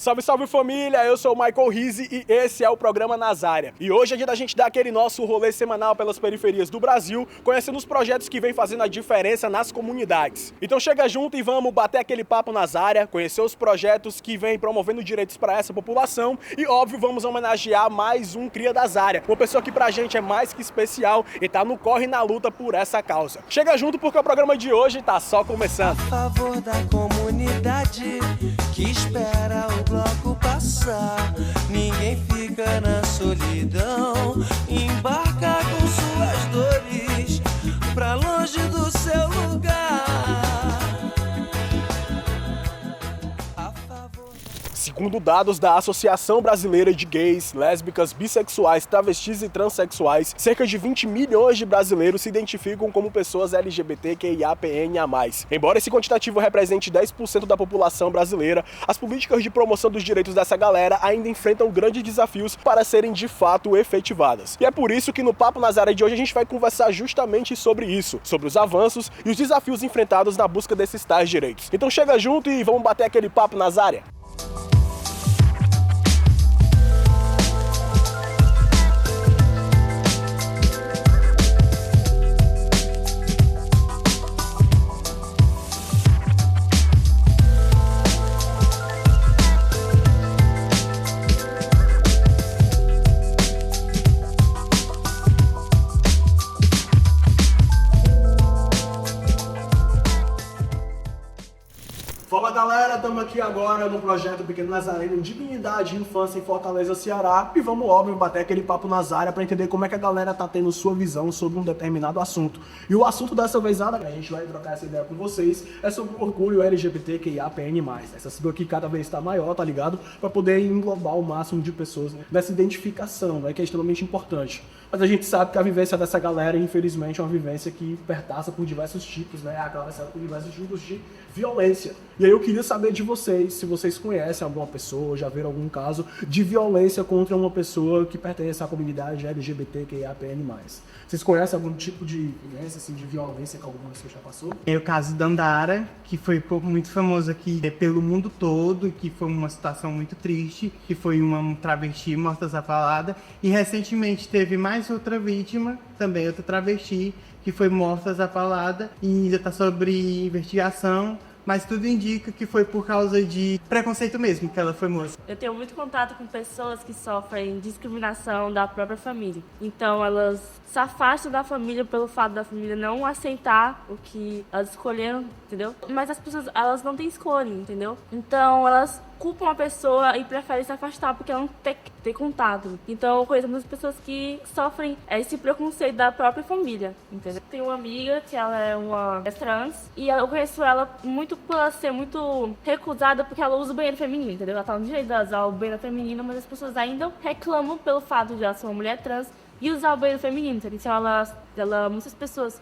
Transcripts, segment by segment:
Salve, salve família, eu sou o Michael Rizzi e esse é o programa Nazária. E hoje é dia da gente dar aquele nosso rolê semanal pelas periferias do Brasil, conhecendo os projetos que vem fazendo a diferença nas comunidades. Então chega junto e vamos bater aquele papo Nazária, conhecer os projetos que vem promovendo direitos para essa população e, óbvio, vamos homenagear mais um cria da Zária, uma pessoa que pra gente é mais que especial e tá no corre e na luta por essa causa. Chega junto porque o programa de hoje tá só começando. A favor da comunidade que espera o bloco passar, ninguém fica na solidão, embarca com suas dores pra longe do seu lugar. Segundo dados da Associação Brasileira de Gays, Lésbicas, Bissexuais, Travestis e Transsexuais, cerca de 20 milhões de brasileiros se identificam como pessoas LGBTQIAPNA+. Embora esse quantitativo represente 10% da população brasileira, as políticas de promoção dos direitos dessa galera ainda enfrentam grandes desafios para serem de fato efetivadas. E é por isso que no Papo Nazária de hoje a gente vai conversar justamente sobre isso, sobre os avanços e os desafios enfrentados na busca desses tais direitos. Então chega junto e vamos bater aquele papo Nazária. Fala galera, estamos aqui agora no projeto Pequeno Nazareno Dignidade e Infância em Fortaleza, Ceará e vamos, óbvio, bater aquele papo Nazária para entender como é que a galera tá tendo sua visão sobre um determinado assunto. E o assunto dessa vezada, que a gente vai trocar essa ideia com vocês, é sobre o orgulho LGBTQIAPN+. Essa sigla aqui cada vez está maior, tá ligado? Para poder englobar o máximo de pessoas, né, nessa identificação, né, que é extremamente importante. Mas a gente sabe que a vivência dessa galera, infelizmente, é uma vivência que perpassa por diversos tipos, né? Atravessada por diversos tipos de violência. E aí eu queria saber de vocês, se vocês conhecem alguma pessoa, já viram algum caso de violência contra uma pessoa que pertence à comunidade LGBTQIAPN+. Vocês conhecem algum tipo de violência, assim, de violência que alguma pessoa já passou? É o caso da Andara, que foi muito famoso aqui pelo mundo todo, que foi uma situação muito triste, que foi uma travesti morta afalada, e recentemente teve mais outra vítima, também outra travesti, que foi morta afalada e ainda está sobre investigação, mas tudo indica que foi por causa de preconceito mesmo que ela foi morta. Eu tenho muito contato com pessoas que sofrem discriminação da própria família. Então elas se afastam da família pelo fato da família não aceitar o que elas escolheram, entendeu? Mas as pessoas, elas não têm escolha, entendeu? Então elas culpam a pessoa e preferem se afastar porque ela não tem contato. Então eu conheço muitas pessoas que sofrem esse preconceito da própria família, entendeu? Tenho uma amiga que ela é uma trans e eu conheço ela muito por ela ser muito recusada porque ela usa o banheiro feminino, entendeu? Ela tá no direito de usar o banheiro feminino, mas as pessoas ainda reclamam pelo fato de ela ser uma mulher trans e usar o banheiro feminino, entendeu? Então muitas pessoas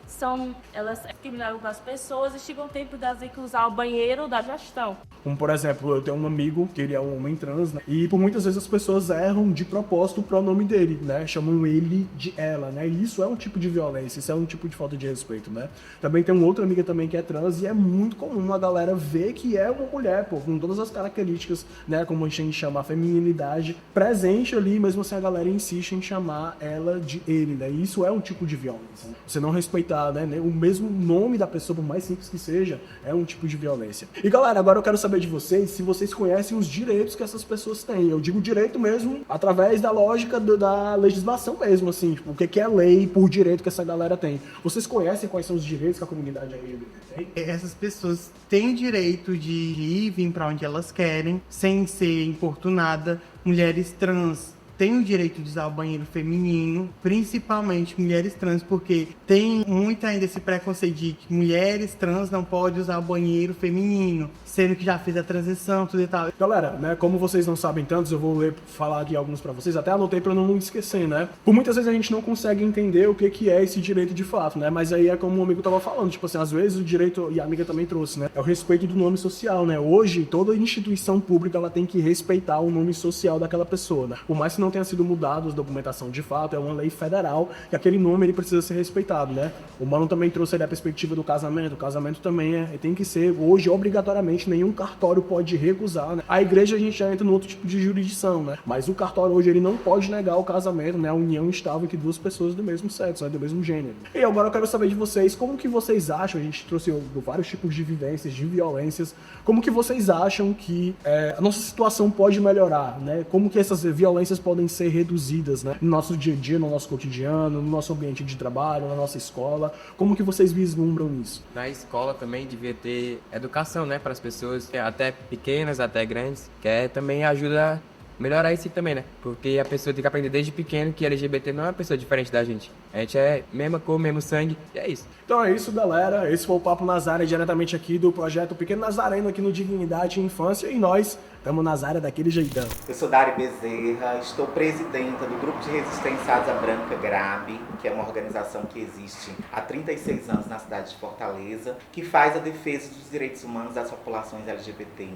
elas discriminam algumas pessoas e chegam o tempo delas ter que usar o banheiro da gestão. Como, por exemplo, eu tenho um amigo que ele é um homem trans, né? E por muitas vezes as pessoas erram de propósito o pronome dele, né? Chamam ele de ela, né? E isso é um tipo de violência, isso é um tipo de falta de respeito, né? Também tem uma outra amiga também que é trans e é muito comum a galera ver que é uma mulher, pô, com todas as características, né? Como a gente chama a feminilidade presente ali, mesmo assim a galera insiste em chamar ela de ele, né? E isso é um tipo de violência. Né? Você não respeitar, né? O mesmo nome da pessoa, por mais simples que seja, é um tipo de violência. E galera, agora eu quero saber de vocês se vocês conhecem os direitos que essas pessoas têm. Eu digo direito mesmo através da lógica da legislação mesmo, assim, tipo, o que é lei por direito que essa galera tem. Vocês conhecem quais são os direitos que a comunidade LGBT tem? Essas pessoas têm direito de ir e vir para onde elas querem, sem ser importunada. Mulheres trans têm o direito de usar o banheiro feminino, principalmente mulheres trans, porque tem muito ainda esse preconceito de que mulheres trans não podem usar o banheiro feminino, sendo que já fez a transição, tudo e tal. Galera, né, como vocês não sabem tantos, eu vou falar aqui alguns pra vocês, até anotei pra não esquecer, né? Por muitas vezes a gente não consegue entender o que é esse direito de fato, né? Mas aí é como o amigo tava falando, tipo assim, às vezes o direito, e a amiga também trouxe, né? É o respeito do nome social, né? Hoje, toda instituição pública, ela tem que respeitar o nome social daquela pessoa, né? Por mais que não tenha sido mudado a documentação de fato, é uma lei federal e aquele nome ele precisa ser respeitado, né? O Mano também trouxe ali a perspectiva do casamento. O casamento também tem que ser, hoje, obrigatoriamente, nenhum cartório pode recusar, né? A igreja a gente já entra no outro tipo de jurisdição, né? Mas o cartório hoje ele não pode negar o casamento, né? A união estável entre duas pessoas do mesmo sexo, né? Do mesmo gênero. E agora eu quero saber de vocês, como que vocês acham, a gente trouxe vários tipos de vivências, de violências, como que vocês acham que a nossa situação pode melhorar, né? Como que essas violências podem ser reduzidas, né? No nosso dia a dia, no nosso cotidiano, no nosso ambiente de trabalho, na nossa escola, como que vocês vislumbram isso? Na escola também devia ter educação, né, para as pessoas, até pequenas, até grandes, que também ajuda a melhorar isso também, né? Porque a pessoa tem que aprender desde pequeno que LGBT não é uma pessoa diferente da gente. A gente é mesma cor, mesmo sangue, e é isso. Então é isso, galera. Esse foi o Papo Nazaré, diretamente aqui do projeto Pequeno Nazareno, aqui no Dignidade e Infância. E nós estamos Nazaré daquele jeitão. Eu sou Dari Bezerra, estou presidenta do Grupo de Resistência Asa Branca GRAB, que é uma organização que existe há 36 anos na cidade de Fortaleza, que faz a defesa dos direitos humanos das populações LGBTI+.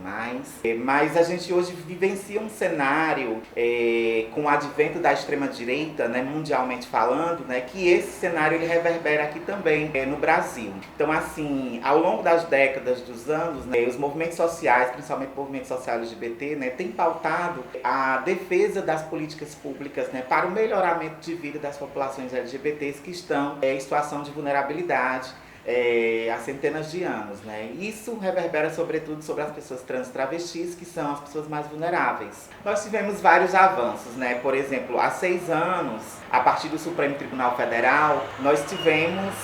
Mas a gente hoje vivencia um cenário com o advento da extrema-direita, né, mundialmente falando, né, que esse cenário ele reverbera aqui também no Brasil. Então, assim, ao longo das décadas, dos anos, né, os movimentos sociais, principalmente o movimento social LGBT, né, tem pautado a defesa das políticas públicas, né, para o melhoramento de vida das populações LGBTs que estão em situação de vulnerabilidade há centenas de anos, né? Isso reverbera sobretudo sobre as pessoas trans e travestis, que são as pessoas mais vulneráveis. Nós tivemos vários avanços, né? Por exemplo, há 6 anos, a partir do Supremo Tribunal Federal, nós tivemos...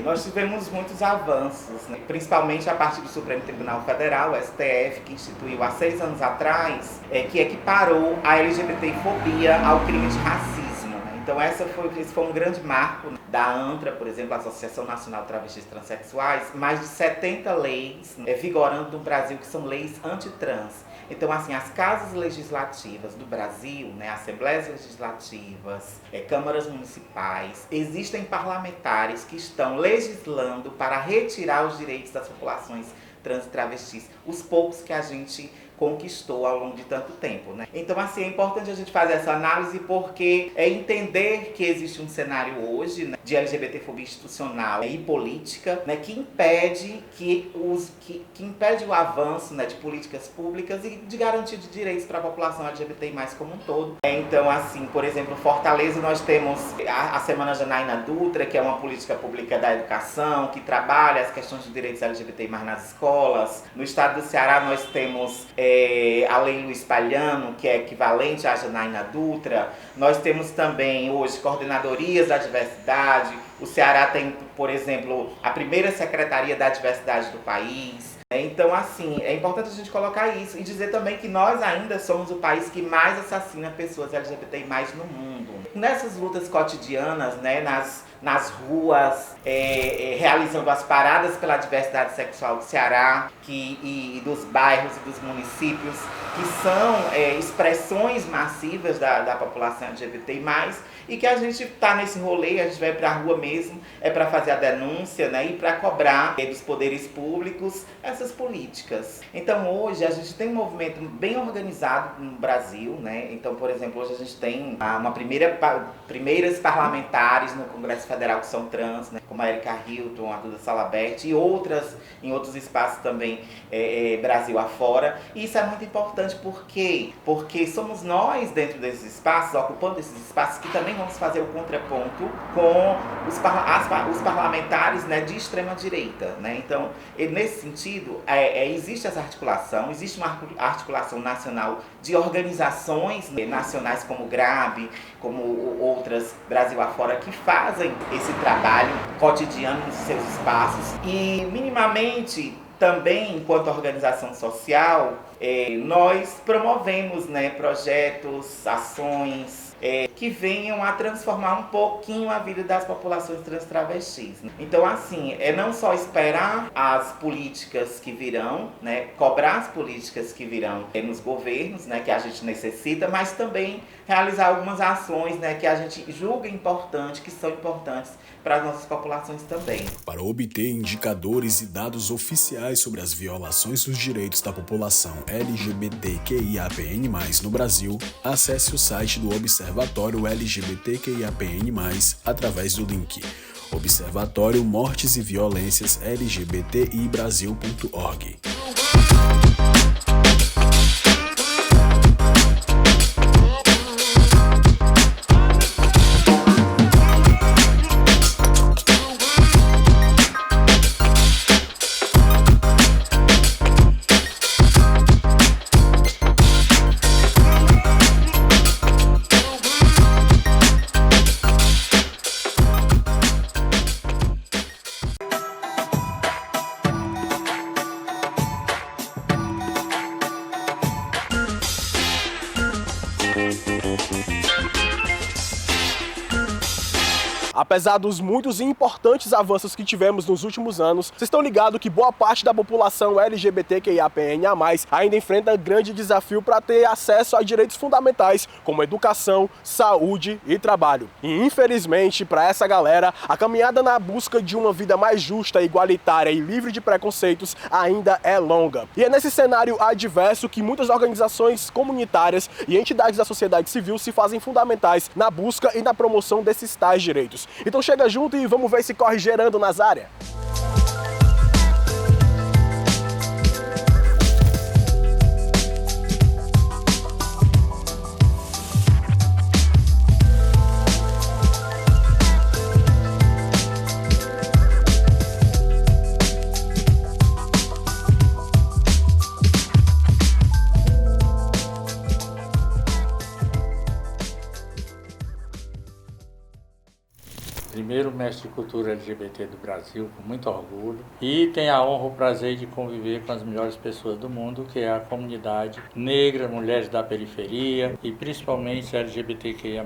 Nós tivemos muitos avanços, né? Principalmente a partir do Supremo Tribunal Federal, o STF, que instituiu há 6 anos atrás, que equiparou a LGBTfobia ao crime de racismo. Então esse foi um grande marco da ANTRA, por exemplo, a Associação Nacional de Travestis e Transsexuais, mais de 70 leis vigorando no Brasil que são leis antitrans. Então, assim, as casas legislativas do Brasil, né, assembleias legislativas, câmaras municipais, existem parlamentares que estão legislando para retirar os direitos das populações trans e travestis, os poucos que a gente conquistou ao longo de tanto tempo, né? Então, assim, é importante a gente fazer essa análise porque é entender que existe um cenário hoje, né, de LGBTfobia institucional e política, né, que impede impede o avanço, né, de políticas públicas e de garantia de direitos para a população LGBTI+, como um todo. Então, assim, por exemplo, Fortaleza nós temos a Semana Janaína Dutra, que é uma política pública da educação, que trabalha as questões de direitos LGBTI+, nas escolas. No estado do Ceará nós temos a Lei Luiz Palhano, que é equivalente à Janaína Dutra. Nós temos também hoje coordenadorias da diversidade. O Ceará tem, por exemplo, a primeira Secretaria da Diversidade do país. Então, assim, é importante a gente colocar isso e dizer também que nós ainda somos o país que mais assassina pessoas LGBTI+ no mundo. Nessas lutas cotidianas, né, nas ruas, realizando as paradas pela diversidade sexual do Ceará e dos bairros e dos municípios, que são expressões massivas da população LGBTI+, e que a gente está nesse rolê, a gente vai para a rua mesmo, para fazer a denúncia, né, e para cobrar dos poderes públicos essas políticas. Então hoje a gente tem um movimento bem organizado no Brasil, né? Então, por exemplo, hoje a gente tem primeiras parlamentares no Congresso Federal que são trans, né, como a Erika Hilton, a Duda Salabert e outras em outros espaços também Brasil afora. E isso é muito importante porque somos nós dentro desses espaços, ocupando esses espaços, que também vamos fazer o contraponto com os parlamentares, né, de extrema direita, né? Então, nesse sentido, existe essa articulação, existe uma articulação nacional de organizações nacionais como o GRAB, como outras Brasil afora, que fazem esse trabalho cotidiano nos seus espaços e minimamente também, enquanto organização social, nós promovemos, né, projetos, ações que venham a transformar um pouquinho a vida das populações trans travestis. Então, assim, é não só esperar as políticas que virão, né, cobrar as políticas que virão nos governos, né, que a gente necessita, mas também realizar algumas ações, né, que a gente julga importante, que são importantes para as nossas populações também. Para obter indicadores e dados oficiais sobre as violações dos direitos da população LGBTQIAPN+, no Brasil, acesse o site do Observatório LGBTQIAPN+, através do link Observatório Mortes e Violências LGBTIbrasil.org. Apesar dos muitos e importantes avanços que tivemos nos últimos anos, vocês estão ligados que boa parte da população LGBTQIAPN+, ainda enfrenta grande desafio para ter acesso a direitos fundamentais, como educação, saúde e trabalho. E infelizmente, para essa galera, a caminhada na busca de uma vida mais justa, igualitária e livre de preconceitos ainda é longa. E é nesse cenário adverso que muitas organizações comunitárias e entidades da sociedade civil se fazem fundamentais na busca e na promoção desses tais direitos. Então chega junto e vamos ver se corre gerando nas áreas. Primeiro mestre de cultura LGBT do Brasil, com muito orgulho, e tenho a honra e o prazer de conviver com as melhores pessoas do mundo, que é a comunidade negra, mulheres da periferia e principalmente LGBTQIA+.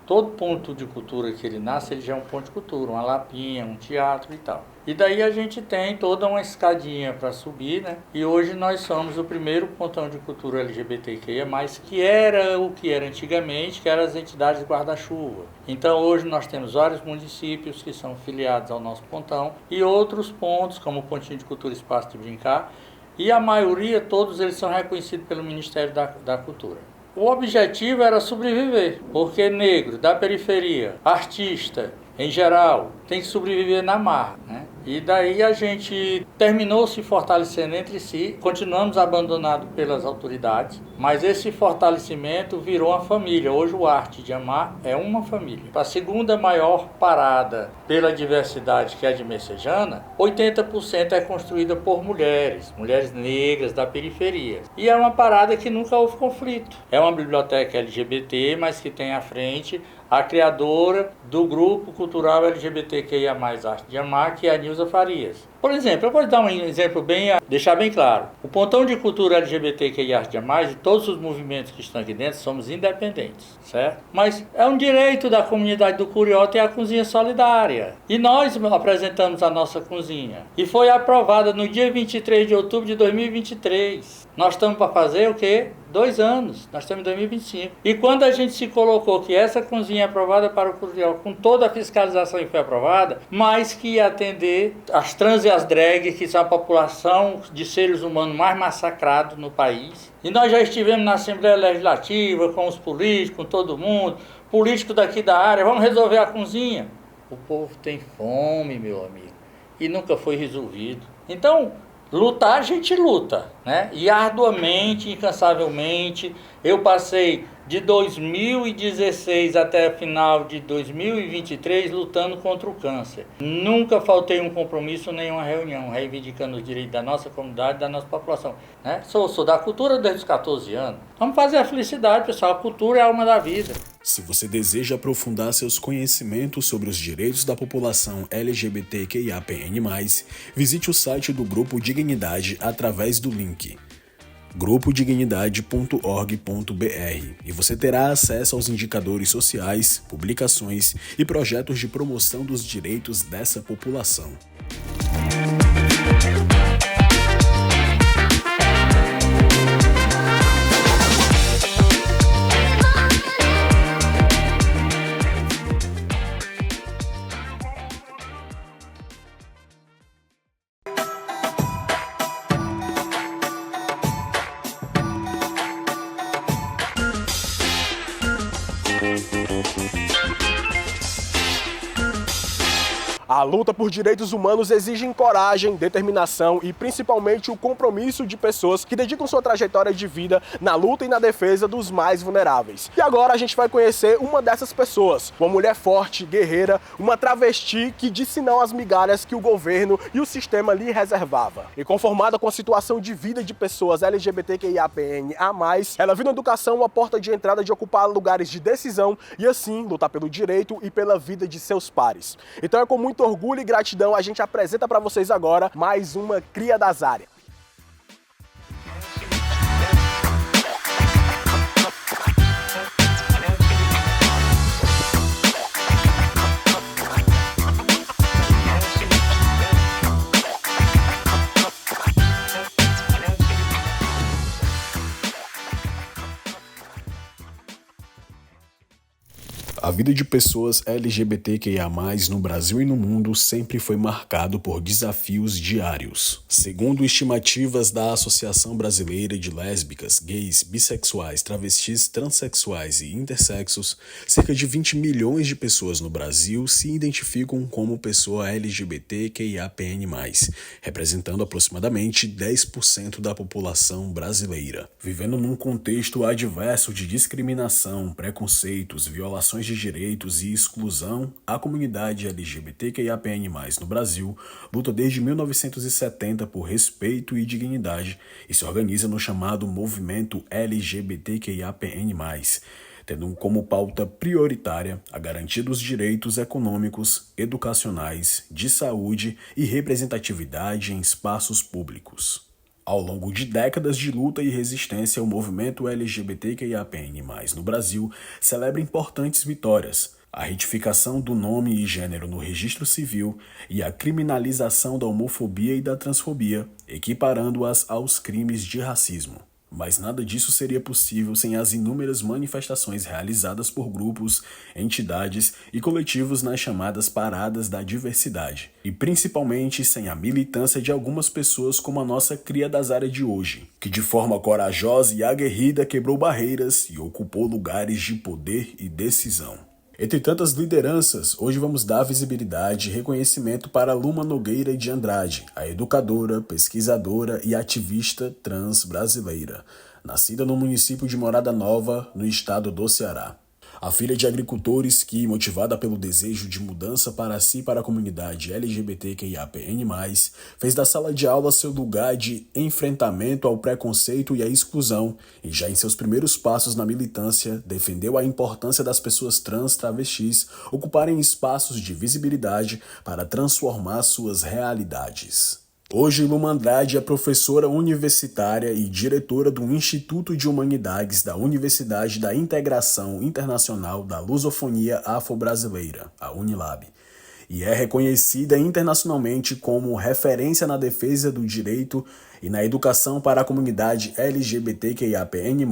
Todo ponto de cultura que ele nasce, ele já é um ponto de cultura, uma lapinha, um teatro e tal. E daí a gente tem toda uma escadinha para subir, né? E hoje nós somos o primeiro pontão de cultura LGBTQIA+, que era o que era antigamente, que eram as entidades guarda-chuva. Então hoje nós temos vários municípios que são filiados ao nosso pontão e outros pontos, como o Pontinho de Cultura Espaço de Brincar, e a maioria, todos eles são reconhecidos pelo Ministério da Cultura. O objetivo era sobreviver, porque negro, da periferia, artista, em geral, tem que sobreviver na marra, né? E daí a gente terminou se fortalecendo entre si, continuamos abandonados pelas autoridades, mas esse fortalecimento virou uma família. Hoje o Arte de Amar é uma família. A segunda maior parada pela diversidade, que é a de Messejana, 80% é construída por mulheres negras da periferia. E é uma parada que nunca houve conflito. É uma biblioteca LGBT, mas que tem à frente a criadora do grupo cultural LGBTQIA+, Arte de Amar, que é a Nilza Farias. Por exemplo, eu vou dar um exemplo deixar bem claro. O Pontão de Cultura LGBTQIA+, Arte de Amar, e todos os movimentos que estão aqui dentro, somos independentes, certo? Mas é um direito da comunidade do Curió ter a cozinha solidária. E nós apresentamos a nossa cozinha. E foi aprovada no dia 23 de outubro de 2023. Nós estamos para fazer o quê? 2 anos. Nós estamos em 2025. E quando a gente se colocou que essa cozinha é aprovada para o Curió, com toda a fiscalização que foi aprovada, mas que ia atender as trans e as drag, que são a população de seres humanos mais massacrados no país. E nós já estivemos na Assembleia Legislativa, com os políticos, com todo mundo, políticos daqui da área, vamos resolver a cozinha. O povo tem fome, meu amigo, e nunca foi resolvido. Então, lutar a gente luta, né? E arduamente, incansavelmente. Eu passei de 2016 até o final de 2023 lutando contra o câncer. Nunca faltei um compromisso, nenhuma reunião, reivindicando os direitos da nossa comunidade, da nossa população, né? Sou da cultura desde os 14 anos. Vamos fazer a felicidade, pessoal. A cultura é a alma da vida. Se você deseja aprofundar seus conhecimentos sobre os direitos da população LGBTQIAPN+, visite o site do Grupo Dignidade através do link grupodignidade.org.br, e você terá acesso aos indicadores sociais, publicações e projetos de promoção dos direitos dessa população. A luta por direitos humanos exige coragem, determinação e principalmente o compromisso de pessoas que dedicam sua trajetória de vida na luta e na defesa dos mais vulneráveis. E agora a gente vai conhecer uma dessas pessoas, uma mulher forte, guerreira, uma travesti que disse não às migalhas que o governo e o sistema lhe reservava. E conformada com a situação de vida de pessoas LGBTQIAPN+, ela viu na educação uma porta de entrada de ocupar lugares de decisão e assim lutar pelo direito e pela vida de seus pares. Então é com muito orgulho e gratidão a gente apresenta para vocês agora mais uma cria da Zária. A vida de pessoas LGBTQIA+, no Brasil e no mundo sempre foi marcado por desafios diários. Segundo estimativas da Associação Brasileira de Lésbicas, Gays, Bissexuais, Travestis, Transsexuais e Intersexos, cerca de 20 milhões de pessoas no Brasil se identificam como pessoa LGBTQIAPN+, representando aproximadamente 10% da população brasileira. Vivendo num contexto adverso de discriminação, preconceitos, violações de direitos e exclusão, a comunidade LGBTQIAPN+, no Brasil, luta desde 1970 por respeito e dignidade e se organiza no chamado Movimento LGBTQIAPN+, tendo como pauta prioritária a garantia dos direitos econômicos, educacionais, de saúde e representatividade em espaços públicos. Ao longo de décadas de luta e resistência, o movimento LGBTQIAPN+, no Brasil, celebra importantes vitórias: a retificação do nome e gênero no registro civil e a criminalização da homofobia e da transfobia, equiparando-as aos crimes de racismo. Mas nada disso seria possível sem as inúmeras manifestações realizadas por grupos, entidades e coletivos nas chamadas Paradas da Diversidade. E principalmente sem a militância de algumas pessoas como a nossa cria da Zária de hoje, que de forma corajosa e aguerrida quebrou barreiras e ocupou lugares de poder e decisão. Entre tantas lideranças, hoje vamos dar visibilidade e reconhecimento para Luma Nogueira de Andrade, a educadora, pesquisadora e ativista trans brasileira, nascida no município de Morada Nova, no estado do Ceará. A filha de agricultores que, motivada pelo desejo de mudança para si e para a comunidade LGBTQIAPN+, fez da sala de aula seu lugar de enfrentamento ao preconceito e à exclusão e já em seus primeiros passos na militância defendeu a importância das pessoas trans travestis ocuparem espaços de visibilidade para transformar suas realidades. Hoje, Luma Andrade é professora universitária e diretora do Instituto de Humanidades da Universidade da Integração Internacional da Lusofonia Afro-Brasileira, a Unilab, e é reconhecida internacionalmente como referência na defesa do direito e na educação para a comunidade LGBTQIAPN+,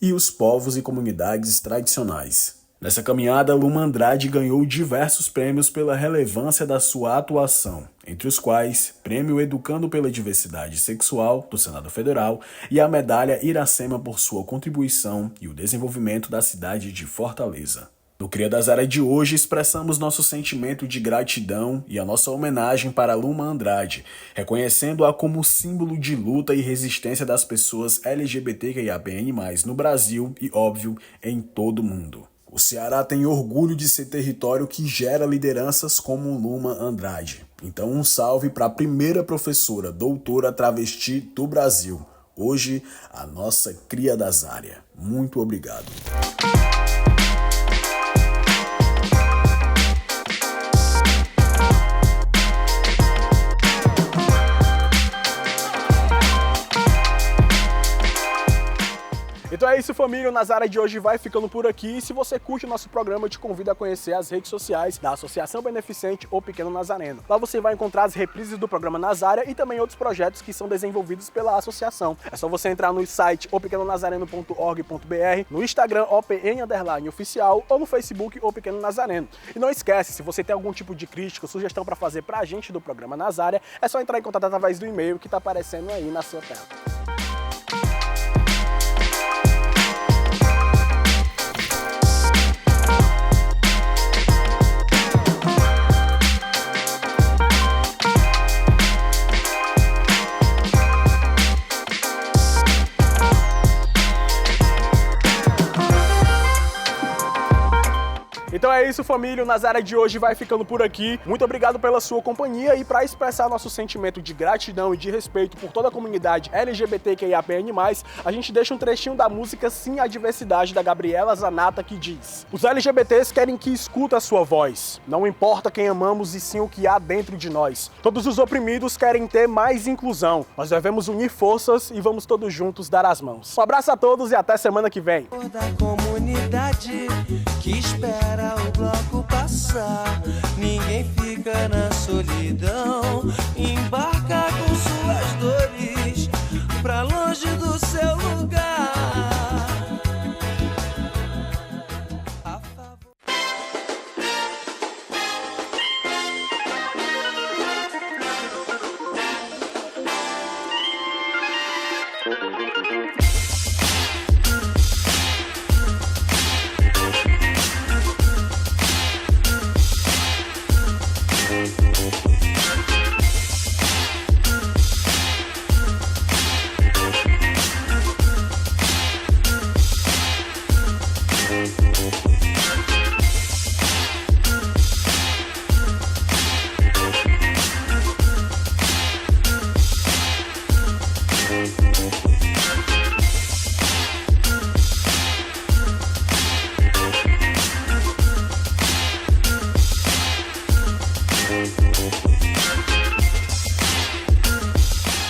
e os povos e comunidades tradicionais. Nessa caminhada, Luma Andrade ganhou diversos prêmios pela relevância da sua atuação, entre os quais Prêmio Educando pela Diversidade Sexual, do Senado Federal, e a Medalha Iracema por sua contribuição e o desenvolvimento da cidade de Fortaleza. No Cria da Zária de hoje, expressamos nosso sentimento de gratidão e a nossa homenagem para Luma Andrade, reconhecendo-a como símbolo de luta e resistência das pessoas LGBTQIAPN+, no Brasil e, óbvio, em todo o mundo. O Ceará tem orgulho de ser território que gera lideranças como Luma Andrade. Então um salve para a primeira professora doutora travesti do Brasil. Hoje, a nossa cria da Zária. Muito obrigado. Então é isso, família, o Nazaré de hoje vai ficando por aqui. E se você curte o nosso programa, eu te convido a conhecer as redes sociais da Associação Beneficente O Pequeno Nazareno. Lá você vai encontrar as reprises do programa Nazaré e também outros projetos que são desenvolvidos pela associação. É só você entrar no site opequenonazareno.org.br, no Instagram OPN_oficial ou no Facebook O Pequeno Nazareno. E não esquece, se você tem algum tipo de crítica, sugestão para fazer pra gente do programa Nazaré, é só entrar em contato através do e-mail que tá aparecendo aí na sua tela. Então é isso, família, o Nazaré de hoje vai ficando por aqui. Muito obrigado pela sua companhia e para expressar nosso sentimento de gratidão e de respeito por toda a comunidade LGBTQIAPN+, a gente deixa um trechinho da música Sim à Diversidade, da Gabriela Zanata, que diz: os LGBTs querem que escuta a sua voz. Não importa quem amamos e sim o que há dentro de nós. Todos os oprimidos querem ter mais inclusão. Nós devemos unir forças e vamos todos juntos dar as mãos. Um abraço a todos e até semana que vem. Da comunidade que espera o bloco passar, ninguém fica na solidão, embarca com suas dores pra longe do seu lugar. A favor...